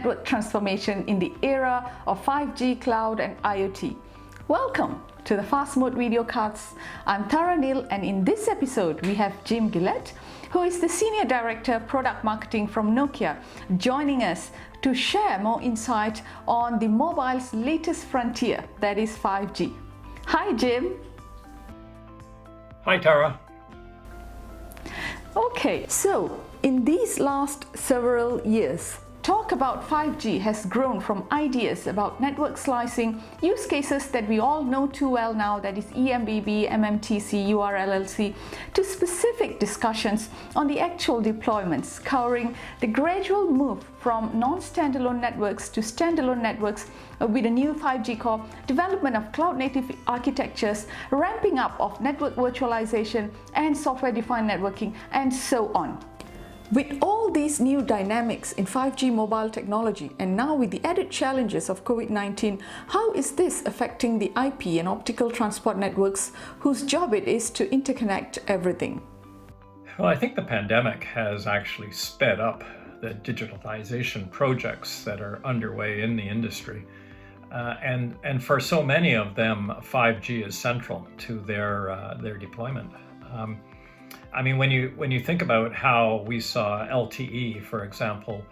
network transformation in the era of 5G, cloud and IoT. Welcome to the Fast Mode Video Cards. I'm Tara Neil, and in this episode we have Jim Guillet, who is the Senior Director Product Marketing from Nokia, joining us to share more insight on the mobile's latest frontier, that is 5G. Hi Jim. Hi Tara. Okay, so in these last several years, talk about 5G has grown from ideas about network slicing, use cases that we all know too well now, that is eMBB, MMTC, URLLC, to specific discussions on the actual deployments, covering the gradual move from non-standalone networks to standalone networks with a new 5G core, development of cloud-native architectures, ramping up of network virtualization and software-defined networking, and so on. With all these new dynamics in 5G mobile technology, and now with the added challenges of COVID-19, how is this affecting the IP and optical transport networks whose job it is to interconnect everything? Well, I think the pandemic has actually sped up the digitalization projects that are underway in the industry. And for so many of them, 5G is central to their deployment. I mean, when you think about how we saw LTE, for example,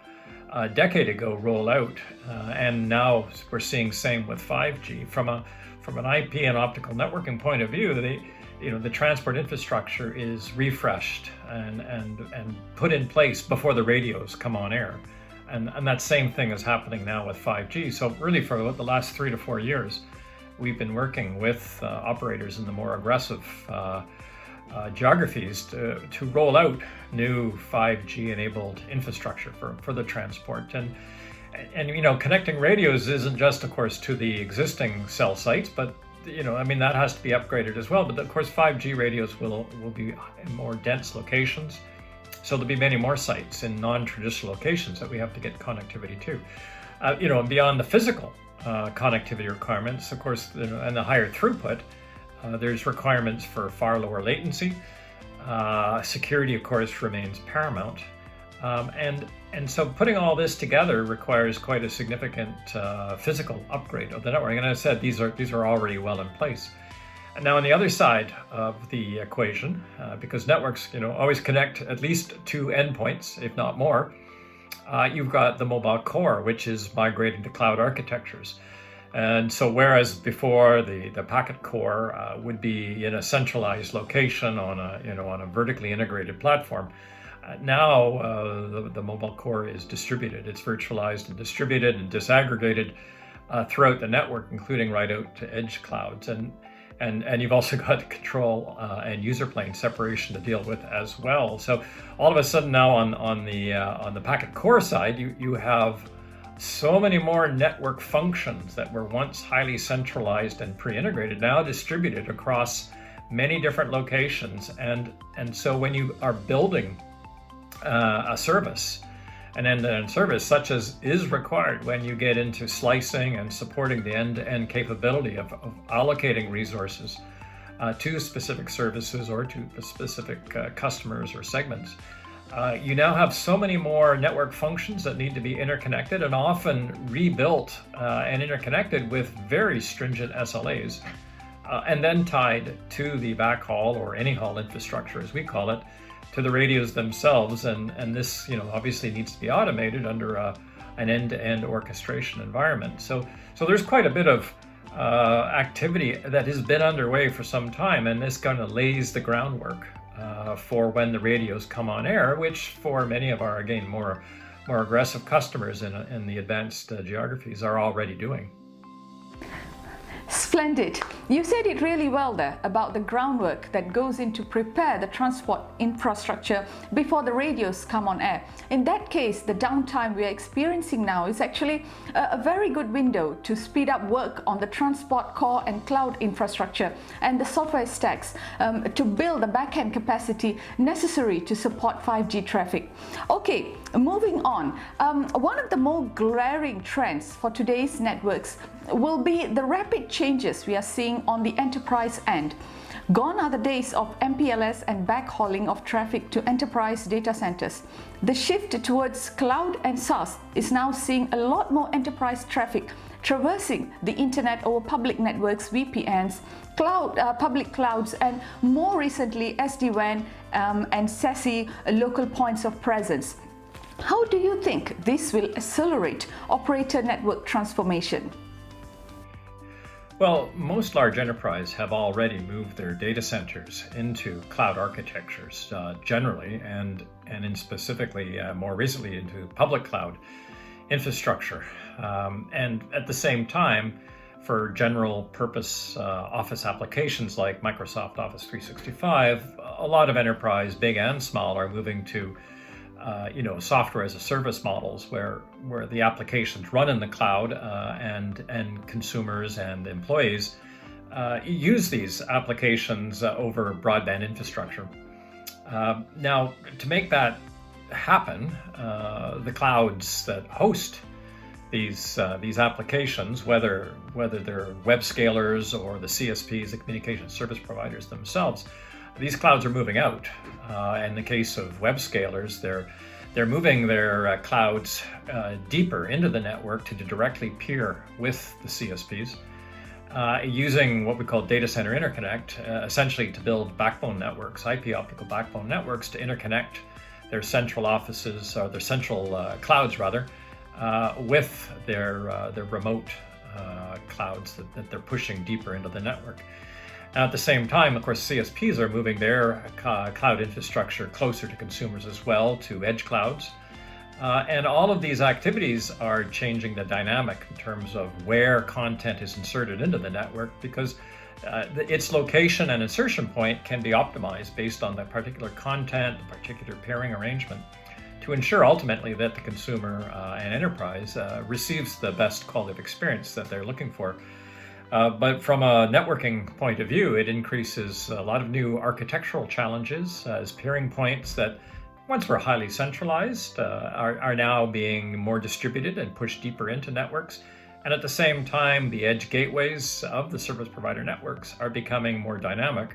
a decade ago roll out, and now we're seeing same with 5G. From an IP and optical networking point of view, the transport infrastructure is refreshed and put in place before the radios come on air, and that same thing is happening now with 5G. So really, for the last 3 to 4 years, we've been working with operators in the more aggressive geographies to roll out new 5G enabled infrastructure for the transport. And connecting radios isn't just, of course, to the existing cell sites, but that has to be upgraded as well. But of course 5G radios will be in more dense locations, so there'll be many more sites in non-traditional locations that we have to get connectivity to. And beyond the physical connectivity requirements, of course, and the higher throughput, there's requirements for far lower latency. Security, of course, remains paramount. And so putting all this together requires quite a significant physical upgrade of the network. And as I said, these are already well in place. And now on the other side of the equation, because networks always connect at least 2 endpoints, if not more, you've got the mobile core, which is migrating to cloud architectures. And so whereas before the packet core would be in a centralized location on a vertically integrated platform, now the mobile core is distributed. It's virtualized and distributed and disaggregated throughout the network, including right out to edge clouds. And you've also got control and user plane separation to deal with as well. So all of a sudden now on the packet core side, you have so many more network functions that were once highly centralized and pre-integrated, now distributed across many different locations. And so when you are building a service, an end-to-end service, such as is required when you get into slicing and supporting the end-to-end capability of allocating resources to specific services or to specific customers or segments, you now have so many more network functions that need to be interconnected and often rebuilt and interconnected with very stringent SLAs, and then tied to the backhaul or anyhaul infrastructure, as we call it, to the radios themselves. And this obviously needs to be automated under an end-to-end orchestration environment. So there's quite a bit of activity that has been underway for some time, and this kind of lays the groundwork for when the radios come on air, which for many of our, again, more aggressive customers in the advanced geographies are already doing. Splendid. You said it really well there about the groundwork that goes into prepare the transport infrastructure before the radios come on air. In that case, the downtime we are experiencing now is actually a very good window to speed up work on the transport core and cloud infrastructure and the software stacks to build the back-end capacity necessary to support 5G traffic. Okay, moving on. One of the more glaring trends for today's networks will be the rapid changes we are seeing on the enterprise end. Gone are the days of MPLS and backhauling of traffic to enterprise data centers. The shift towards cloud and SaaS is now seeing a lot more enterprise traffic traversing the internet over public networks, VPNs, public clouds, and more recently SD-WAN and SASE local points of presence. How do you think this will accelerate operator network transformation? Well, most large enterprises have already moved their data centers into cloud architectures generally, and specifically more recently into public cloud infrastructure. And at the same time, for general purpose office applications like Microsoft Office 365, a lot of enterprise, big and small, are moving to software as a service models where the applications run in the cloud and consumers and employees use these applications over broadband infrastructure. Now, to make that happen, the clouds that host these applications, whether they're web scalers or the CSPs, the communication service providers themselves, these clouds are moving out. In the case of web scalers, they're moving their clouds deeper into the network to directly peer with the CSPs, using what we call data center interconnect, essentially to build backbone networks, IP optical backbone networks, to interconnect their central offices, or their central clouds rather, with their remote clouds that they're pushing deeper into the network. Now, at the same time, of course, CSPs are moving their cloud infrastructure closer to consumers as well, to edge clouds. And all of these activities are changing the dynamic in terms of where content is inserted into the network, because its location and insertion point can be optimized based on the particular content, the particular pairing arrangement, to ensure ultimately that the consumer and enterprise receives the best quality of experience that they're looking for. But from a networking point of view, it increases a lot of new architectural challenges, as pairing points that once were highly centralized are now being more distributed and pushed deeper into networks. And at the same time, the edge gateways of the service provider networks are becoming more dynamic,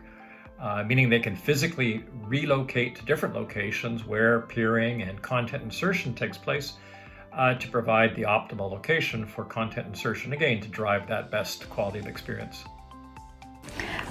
meaning they can physically relocate to different locations where peering and content insertion takes place, to provide the optimal location for content insertion, again, to drive that best quality of experience.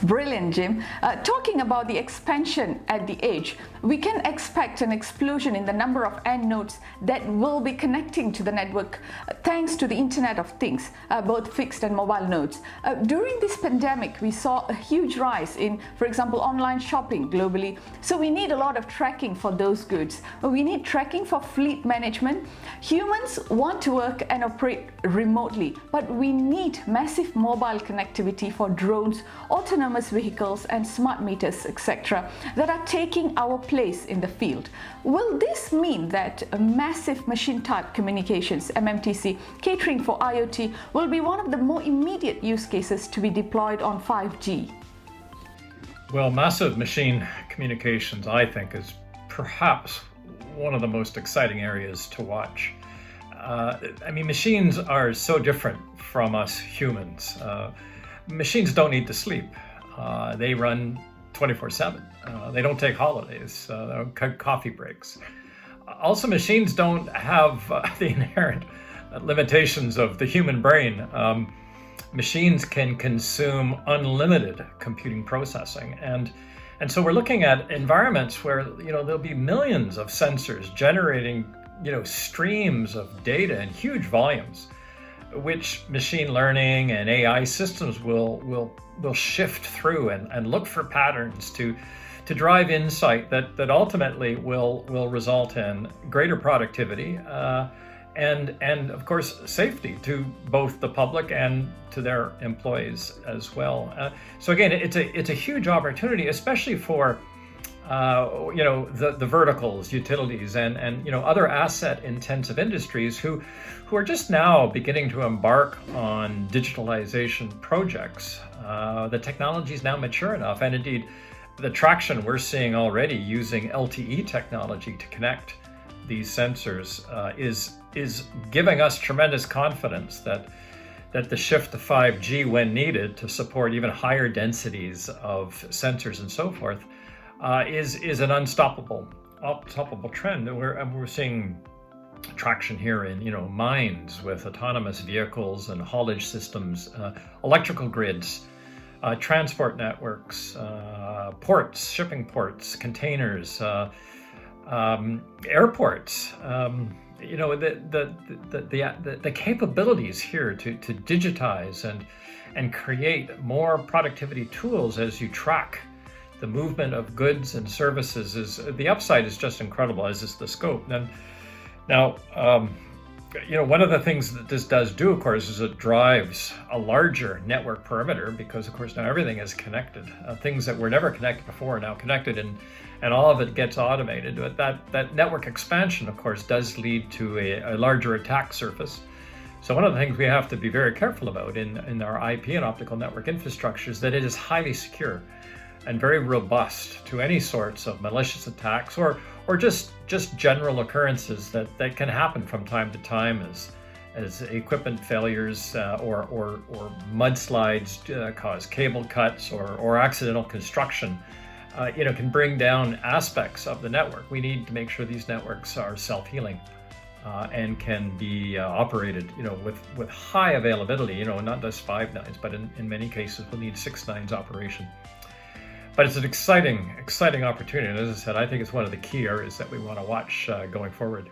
Brilliant, Jim. Talking about the expansion at the edge, we can expect an explosion in the number of end nodes that will be connecting to the network thanks to the Internet of Things, both fixed and mobile nodes. During this pandemic, we saw a huge rise in, for example, online shopping globally. So we need a lot of tracking for those goods. We need tracking for fleet management. Humans want to work and operate remotely, but we need massive mobile connectivity for drones, autonomous vehicles and smart meters, etc., that are taking our place in the field. Will this mean that a massive machine type communications, MMTC, catering for IoT will be one of the more immediate use cases to be deployed on 5G? Well, massive machine communications, I think, is perhaps one of the most exciting areas to watch. Machines are so different from us humans. Machines don't need to sleep. They run 24/7. They don't take holidays, coffee breaks. Also, machines don't have the inherent limitations of the human brain. Machines can consume unlimited computing processing, and so we're looking at environments where there'll be millions of sensors generating streams of data in huge volumes, which machine learning and AI systems will shift through and look for patterns to drive insight that ultimately will result in greater productivity and of course safety to both the public and to their employees as well. So again, it's a huge opportunity, especially for the verticals, utilities, and other asset-intensive industries who are just now beginning to embark on digitalization projects. The technology is now mature enough, and indeed, the traction we're seeing already using LTE technology to connect these sensors is giving us tremendous confidence that that the shift to 5G, when needed to support even higher densities of sensors and so forth, is an unstoppable trend. And we're seeing traction here in mines with autonomous vehicles and haulage systems, electrical grids, transport networks, ports, shipping ports, containers, airports. The capabilities here to digitize and create more productivity tools as you track the movement of goods and services the upside is just incredible, as is the scope. And now, one of the things that this does do, of course, is it drives a larger network perimeter, because, of course, now everything is connected. Things that were never connected before are now connected, and all of it gets automated. But that network expansion, of course, does lead to a larger attack surface. So one of the things we have to be very careful about in our IP and optical network infrastructure is that it is highly secure and very robust to any sorts of malicious attacks or just general occurrences that can happen from time to time as equipment failures or mudslides cause cable cuts or accidental construction can bring down aspects of the network. We need to make sure these networks are self-healing and can be operated with high availability, not just 5 nines, but in many cases we'll need 6 nines operation. But it's an exciting opportunity. And as I said, I think it's one of the key areas that we want to watch going forward.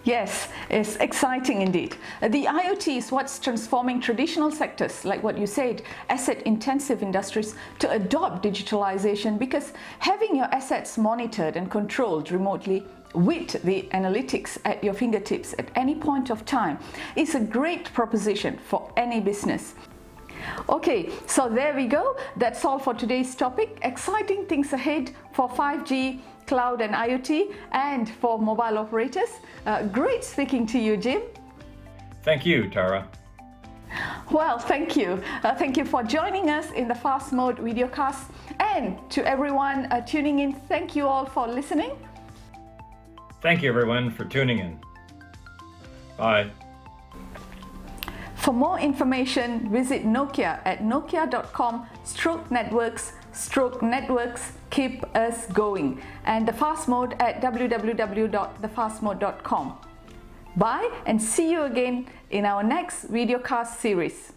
Yes, it's exciting indeed. The IoT is what's transforming traditional sectors, like what you said, asset-intensive industries, to adopt digitalization, because having your assets monitored and controlled remotely with the analytics at your fingertips at any point of time is a great proposition for any business. Okay, so there we go. That's all for today's topic. Exciting things ahead for 5G, cloud and IoT, and for mobile operators. Great speaking to you, Jim. Thank you, Tara. Well, thank you. Thank you for joining us in the Fast Mode videocast. And to everyone tuning in, thank you all for listening. Thank you, everyone, for tuning in. Bye. For more information, visit Nokia at nokia.com/networks/networks. Keep us going. And the Fast Mode at www.thefastmode.com. Bye, and see you again in our next videocast series.